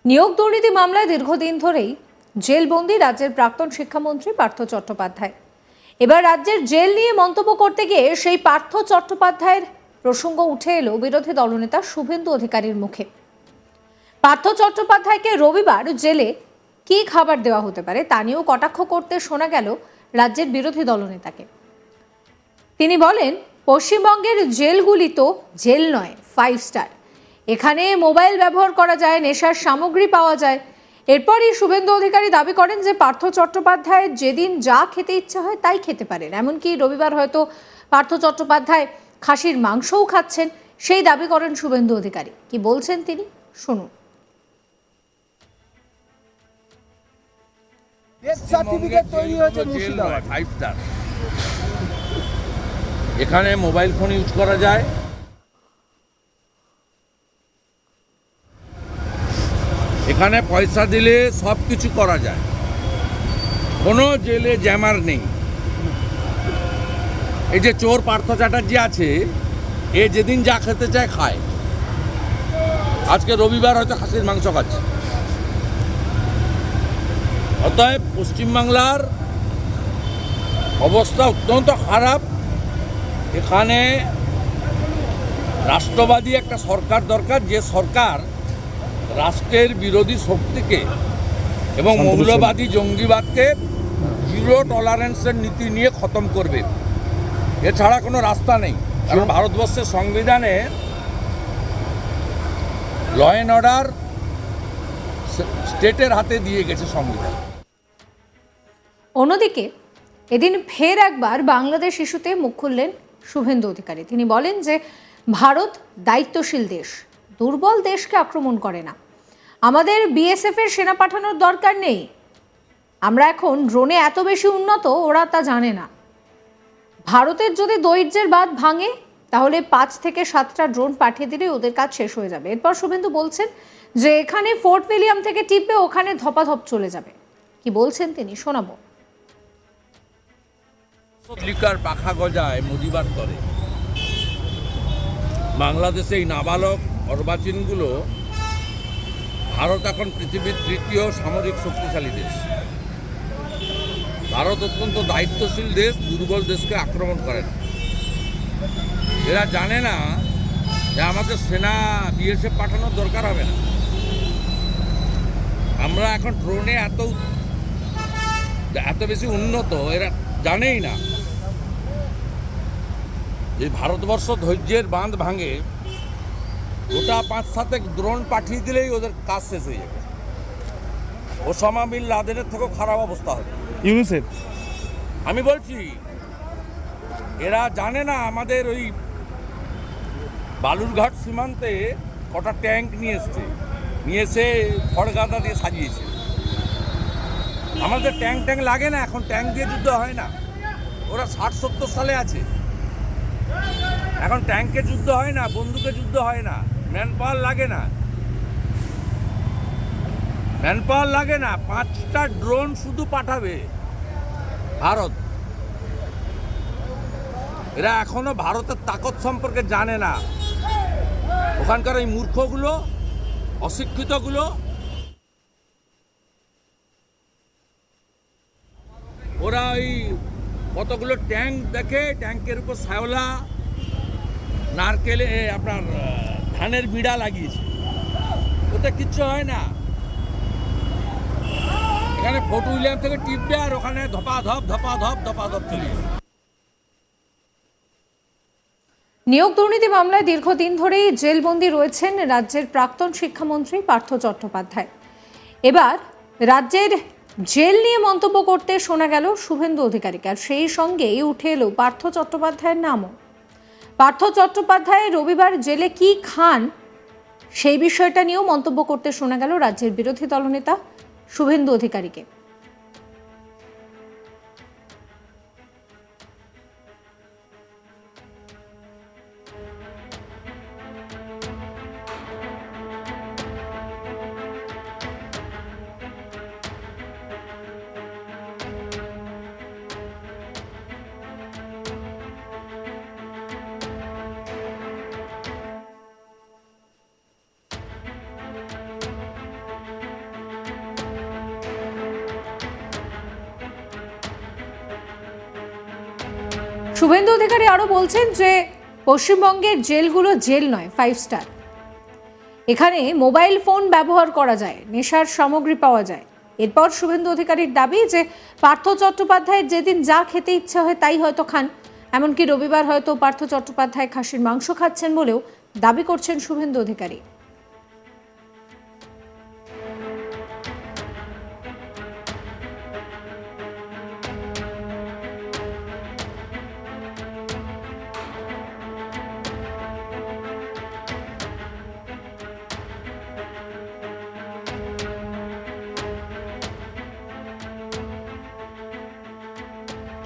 নিয়োগ দুর্নীতি মামলায় দীর্ঘদিন ধরেই জেলবন্দি রাজ্যের প্রাক্তন শিক্ষামন্ত্রী পার্থ চট্টোপাধ্যায়। এবার রাজ্যের জেল নিয়ে মন্তব্য করতে গিয়ে সেই পার্থ চট্টোপাধ্যায়ের প্রসঙ্গ উঠে এলো বিরোধী দলনেতা শুভেন্দু অধিকারীর মুখে। পার্থ চট্টোপাধ্যায়কে রবিবার জেলে কী খাবার দেওয়া হতে পারে তা নিয়েও কটাক্ষ করতে শোনা গেল রাজ্যের বিরোধী দলনেতাকে। তিনি বলেন, পশ্চিমবঙ্গের জেলগুলি তো জেল নয়, 5 স্টার। এখানে মোবাইল ব্যবহার করা যায়, নেশার সামগ্রী পাওয়া যায়। এরপরই শুভেন্দু অধিকারী দাবি করেন যে পার্থ চট্টোপাধ্যায় যেদিন যা খেতে ইচ্ছে হয় তাই খেতে পারেন। এমনকি রবিবার হয়তো পার্থ চট্টোপাধ্যায় খাসির মাংসও খাচ্ছেন, সেই দাবি করেন শুভেন্দু অধিকারী। কি বলছেন তিনি, শুনুন। এখানে মোবাইল ফোন ইউজ করা যায়, এখানে পয়সা দিলে সব কিছু করা যায়, কোনো জেলে জ্যামার নেই। এই যে চোর পার্থ চ্যাটার্জি আছে, এ যেদিন যা খেতে চায় খায়। আজকে রবিবার হয়তো খাসির মাংস খাচ্ছে। অতএব পশ্চিমবাংলার অবস্থা অত্যন্ত খারাপ। এখানে রাষ্ট্রবাদী একটা সরকার দরকার, যে সরকার রাষ্ট্রের বিরোধী শক্তিকে এবং মৌলবাদী জঙ্গিবাদকে জিরো টলারেন্সের নীতি নিয়ে খতম করবে। এছাড়া কোনো রাস্তা নেই, কারণ ভারতবর্ষের সংবিধানে ল অ্যান্ড অর্ডার স্টেটের হাতে দিয়ে গেছে সংবিধান। অন্যদিকে এদিন ফের একবার বাংলাদেশ ইস্যুতে মুখ খুললেন শুভেন্দু অধিকারী। তিনি বলেন যে ভারত দায়িত্বশীল দেশ, দুর্বল দেশকে আক্রমণ করে না। আমাদের বিএসএফ এর সেনা পাঠানোর দরকার নেই। আমরা এখন ড্রোনে এত বেশি উন্নত, ওরা তা জানে না। ভারতের যদি ধৈর্যের বাঁধ ভাঙে তাহলে 5 থেকে 7টা ড্রোন পাঠিয়ে দিলে ওদের কাজ শেষ হয়ে যাবে। এরপর শুভেন্দু বলছেন যে এখানে ফোর্ট উইলিয়াম থেকে টিপবে, ওখানে ধপাধপ চলে যাবে। কি বলছেন তিনি, শোনাবো। লিকার পাখা গজায় মজিবার করে। বাংলাদেশে এই নাবালক অর্বাচীনগুলো, ভারত এখন পৃথিবীর 3য় সামরিক শক্তিশালী দেশ। ভারত অত্যন্ত দায়িত্বশীল দেশ, দুর্বল দেশকে আক্রমণ করে না। এরা জানে না যে আমাদের সেনা বিএসএফ পাঠানোর দরকার হবে না। আমরা এখন ড্রোনে এত বেশি উন্নত, এরা জানেই না যে ভারতবর্ষ ধৈর্যের বাঁধ ভাঙে, গোটা 5-7 ড্রোন পাঠিয়ে দিলেই ওদের কাজ শেষ হয়ে যাবে। ওসামা বিন লাদেনের থেকেও খারাপ অবস্থা হবে। ইউনিসেফ, আমি বলছি, এরা জানে না আমাদের ওই বালুরঘাট সীমান্তে কটা ট্যাঙ্ক নিয়ে এসে খড়গাদা দিয়ে সাজিয়েছে। আমাদের ট্যাঙ্ক লাগে না, এখন ট্যাঙ্ক দিয়ে যুদ্ধ হয় না। ওরা 60-70 সালে আছে, এখন ট্যাঙ্কে যুদ্ধ হয় না, বন্দুকে যুদ্ধ হয় না, ম্যান পাওয়ার লাগে না। 5টা ড্রোন শুধু পাঠাবে ভারত। এরা এখনো ভারতের তাকত সম্পর্কে জানে না। ওখানকার এই মূর্খগুলো, অশিক্ষিতগুলো, ওরা ওই কতগুলো ট্যাঙ্ক দেখে, ট্যাঙ্কের উপর শ্যাওলা, নারকেলে আপনার ধানের বিড়া লাগিয়েছে, ওতে কিচ্ছু হয় না। এখানে ফোর্ট উইলিয়াম থেকে টিপবে আর ওখানে ধপাধপ চলে যাবে। নিয়োগ দুর্নীতি মামলায় দীর্ঘদিন ধরেই জেলবন্দি রয়েছেন রাজ্যের প্রাক্তন শিক্ষামন্ত্রী পার্থ চট্টোপাধ্যায়। এবার রাজ্যের জেল নিয়ে মন্তব্য করতে শোনা গেল শুভেন্দু অধিকারীকে, আর সেই সঙ্গেই উঠে এলো পার্থ চট্টোপাধ্যায়ের নামও। পার্থ চট্টোপাধ্যায় রবিবার জেলে কি খান সেই বিষয়টা নিয়েও মন্তব্য করতে শোনা গেল রাজ্যের বিরোধী দলনেতা শুভেন্দু অধিকারীকে। শুভেন্দু অধিকারী আরো বলছেন যে পশ্চিমবঙ্গের জেলগুলো জেল নয়, 5 স্টার। এখানে মোবাইল ফোন ব্যবহার করা যায়, নেশার সামগ্রী পাওয়া যায়। এরপর শুভেন্দু অধিকারীর দাবি যে পার্থ চট্টোপাধ্যায়ের যেদিন যা খেতে ইচ্ছা হয় তাই হয়তো খান, এমনকি রবিবার হয়তো পার্থ চট্টোপাধ্যায় খাসির মাংস খাচ্ছেন বলেও দাবি করছেন শুভেন্দু অধিকারী।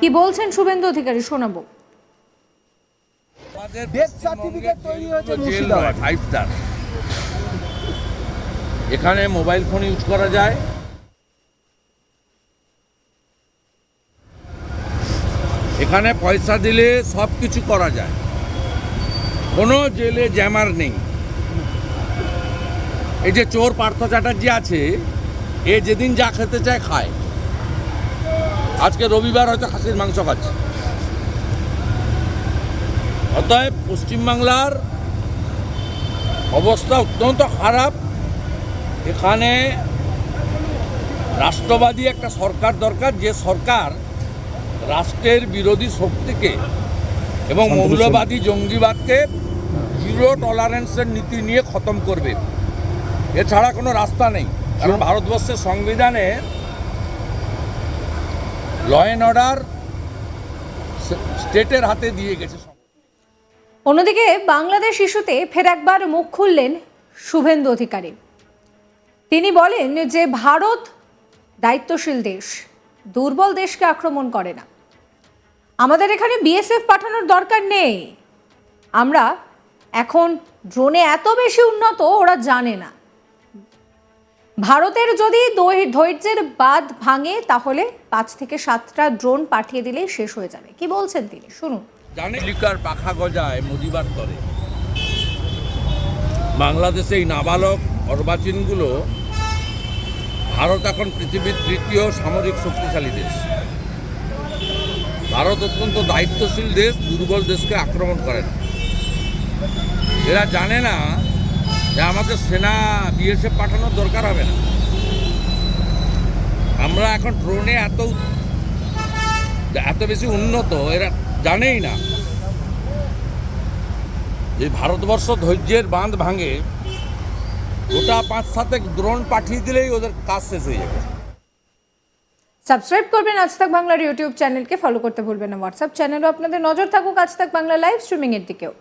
কি বলছেন শুভেন্দু অধিকারী শোনাবো। আমাদের ডেথ সার্টিফিকেট তৈরি হয়েছে মুর্শিদাবাদ। 5 স্টার। এখানে মোবাইল ফোন ইউজ করা যায়, এখানে পয়সা দিলে সব কিছু করা যায়, কোনো জেলে জ্যামার নেই। এই যে চোর পার্থ চ্যাটার্জি আছে, এ যেদিন যা খেতে চায় খায়। আজকে রবিবার হয়তো খাসির মাংস খাচ্ছে। অতএব পশ্চিমবাংলার অবস্থা অত্যন্ত খারাপ। এখানে রাষ্ট্রবাদী একটা সরকার দরকার, যে সরকার রাষ্ট্রের বিরোধী শক্তিকে এবং মৌলবাদী জঙ্গিবাদকে জিরো টলারেন্সের নীতি নিয়ে খতম করবে। এছাড়া কোনো রাস্তা নেই, কারণ ভারতবর্ষের সংবিধানে ল অ্যান্ড অর্ডার স্টেটের হাতে দিয়ে গেছে। অন্যদিকে বাংলাদেশ ইস্যুতে ফের একবার মুখ খুললেন শুভেন্দু অধিকারী। তিনি বলেন যে ভারত দায়িত্বশীল দেশ, দুর্বল দেশকে আক্রমণ করে না। আমাদের এখানে বিএসএফ পাঠানোর দরকার নেই। আমরা এখন ড্রোনে এত বেশি উন্নত, ওরা জানে না। ভারতের যদি ধৈর্যের বাঁধ ভাঙে তাহলে 5 থেকে 7টা ড্রোন পাঠিয়ে দিলেই শেষ হয়ে যাবে। কি বলছেন তিনি শুনুন। জানে লিকার পাখা গজায় মজিবার তরে। বাংলাদেশে এই নাবালক অর্বাচীনগুলো, ভারত এখন পৃথিবীর 3য় সামরিক শক্তিশালী দেশ। ভারত অত্যন্ত দায়িত্বশীল দেশ, দুর্বল দেশকে আক্রমণ করে না। এরা জানে না যে আমাদের সেনা বিএসএফ পাঠানোর দরকার হবে না। আমরা এখন ড্রোনে এত বেশি উন্নত, এরা জানেই না যে ভারতবর্ষ ধৈর্যের বাঁধ ভাঙে। গোটা 5-7 ড্রোন পাঠিয়ে দিলেই ওদের কাজ শেষ হয়ে যাবে। সাবস্ক্রাইব করবেন আজ তাক বাংলার ইউটিউব চ্যানেলকে, ফলো করতে ভুলবেন না হোয়াটসঅ্যাপ চ্যানেলও। আপনাদের নজর থাকুক আজ তাক বাংলা লাইভ স্ট্রিমিং এর দিকেও।